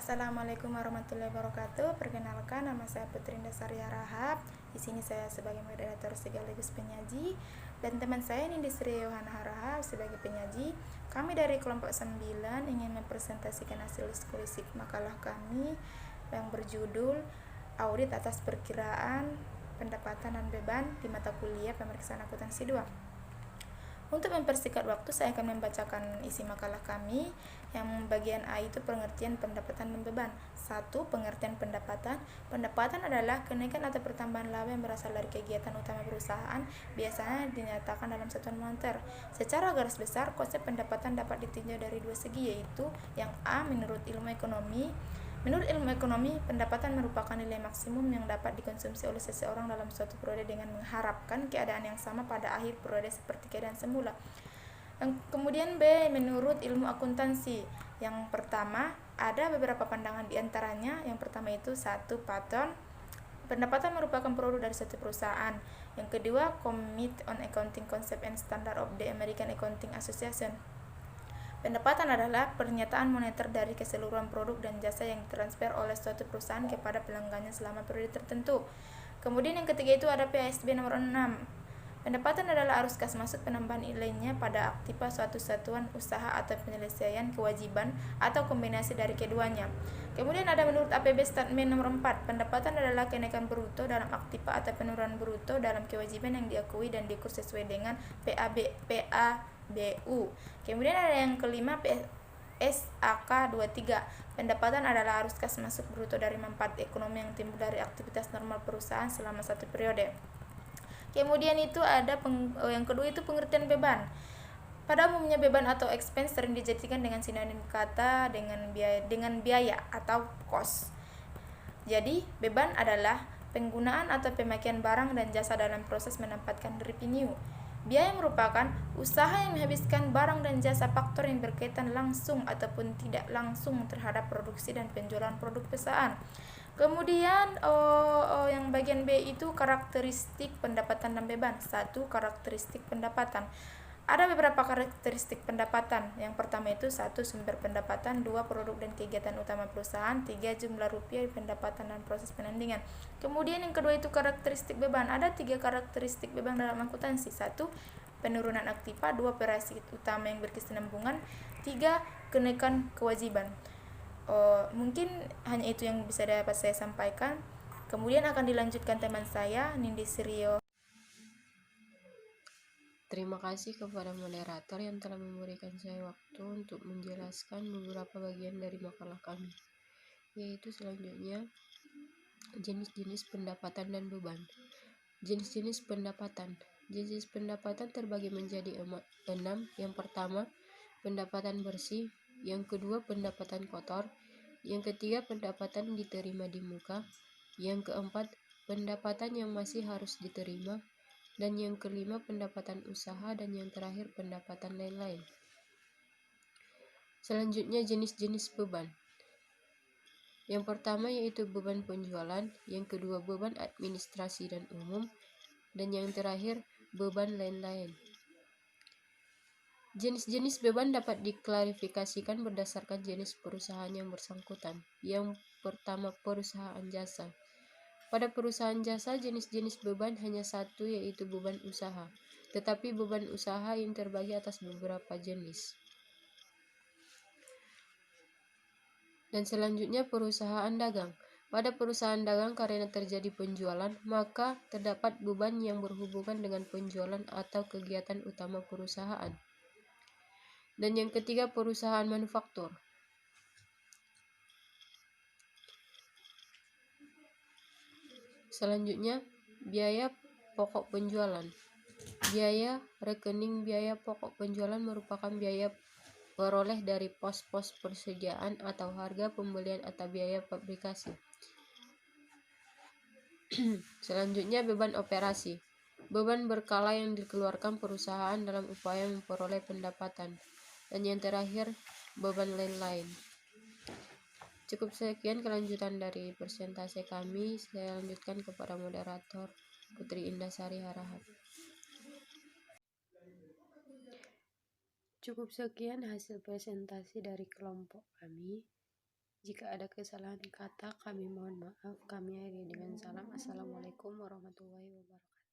Assalamualaikum warahmatullahi wabarakatuh. Perkenalkan, nama saya Putri Indasari Harahap. Di sini saya sebagai moderator sekaligus penyaji dan teman saya Nindi Sri Yohana Harahap sebagai penyaji. Kami dari kelompok 9 ingin mempresentasikan hasil diskusi makalah kami yang berjudul Audit atas Perkiraan Pendapatan dan Beban di Mata Kuliah Pemeriksaan Akuntansi 2. Untuk mempersingkat waktu, saya akan membacakan isi makalah kami. Yang bagian A itu pengertian pendapatan dan beban. 1. Pengertian pendapatan. Pendapatan adalah kenaikan atau pertambahan laba yang berasal dari kegiatan utama perusahaan, biasanya dinyatakan dalam satuan moneter. Secara garis besar, konsep pendapatan dapat ditinjau dari dua segi, yaitu yang A menurut ilmu ekonomi. Menurut ilmu ekonomi, pendapatan merupakan nilai maksimum yang dapat dikonsumsi oleh seseorang dalam suatu periode dengan mengharapkan keadaan yang sama pada akhir periode seperti keadaan semula. Kemudian B, menurut ilmu akuntansi. Yang pertama, ada beberapa pandangan diantaranya. Yang pertama itu 1. Pattern. Pendapatan merupakan produk dari suatu perusahaan. Yang kedua, Commit on Accounting Concept and Standard of the American Accounting Association. Pendapatan adalah pernyataan moneter dari keseluruhan produk dan jasa yang ditransfer oleh suatu perusahaan kepada pelanggannya selama periode tertentu. Kemudian yang ketiga itu ada PASB nomor 6. Pendapatan adalah arus kas masuk penambahan nilainya pada aktiva suatu satuan usaha atau penyelesaian kewajiban atau kombinasi dari keduanya. Kemudian ada menurut APB Statement nomor 4. Pendapatan adalah kenaikan bruto dalam aktiva atau penurunan bruto dalam kewajiban yang diakui dan diukur sesuai dengan PABU. Kemudian ada yang kelima SAK 23. Pendapatan adalah arus kas masuk bruto dari manfaat ekonomi yang timbul dari aktivitas normal perusahaan selama satu periode. Kemudian itu ada yang kedua itu pengertian beban. Pada umumnya beban atau expense sering dijadikan dengan sinonim kata dengan biaya atau cost. Jadi, beban adalah penggunaan atau pemakaian barang dan jasa dalam proses menempatkan revenue. Biaya merupakan usaha yang menghabiskan barang dan jasa faktor yang berkaitan langsung ataupun tidak langsung terhadap produksi dan penjualan produk perusahaan. Kemudian yang bagian B itu karakteristik pendapatan dan beban. 1. Karakteristik pendapatan. Ada beberapa karakteristik pendapatan. Yang pertama itu 1. Sumber pendapatan. 2. Produk dan kegiatan utama perusahaan. 3. Jumlah rupiah pendapatan dan proses penandingan. Kemudian yang kedua itu karakteristik beban. Ada 3 karakteristik beban dalam akuntansi. 1. Penurunan aktiva. 2. Operasi utama yang berkesinambungan. 3. Kenaikan kewajiban. Mungkin hanya itu yang bisa dapat saya sampaikan. Kemudian akan dilanjutkan teman saya Nindi Sirio. Terima kasih kepada moderator yang telah memberikan saya waktu untuk menjelaskan beberapa bagian dari makalah kami, yaitu selanjutnya jenis-jenis pendapatan dan beban. Jenis-jenis pendapatan. Jenis pendapatan terbagi menjadi 6. Yang pertama, pendapatan bersih. Yang kedua, pendapatan kotor. Yang ketiga, pendapatan diterima di muka. Yang keempat, pendapatan yang masih harus diterima. Dan yang kelima, pendapatan usaha. Dan yang terakhir, pendapatan lain-lain. Selanjutnya, jenis-jenis beban. Yang pertama yaitu beban penjualan, yang kedua beban administrasi dan umum, dan yang terakhir beban lain-lain. Jenis-jenis beban dapat diklarifikasikan berdasarkan jenis perusahaan yang bersangkutan. Yang pertama, perusahaan jasa. Pada perusahaan jasa, jenis-jenis beban hanya satu, yaitu beban usaha. Tetapi beban usaha yang terbagi atas beberapa jenis. Dan selanjutnya, perusahaan dagang. Pada perusahaan dagang, karena terjadi penjualan, maka terdapat beban yang berhubungan dengan penjualan atau kegiatan utama perusahaan. Dan yang ketiga, perusahaan manufaktur. Selanjutnya, biaya pokok penjualan. Biaya rekening biaya pokok penjualan merupakan biaya peroleh dari pos-pos persediaan atau harga pembelian atau biaya fabrikasi. Selanjutnya, beban operasi. Beban berkala yang dikeluarkan perusahaan dalam upaya memperoleh pendapatan. Dan yang terakhir, beban lain-lain. Cukup sekian kelanjutan dari presentasi kami. Saya lanjutkan kepada moderator Putri Indasari Harahap. Cukup sekian hasil presentasi dari kelompok kami. Jika ada kesalahan kata, kami mohon maaf. Kami akhiri dengan salam. Assalamualaikum warahmatullahi wabarakatuh.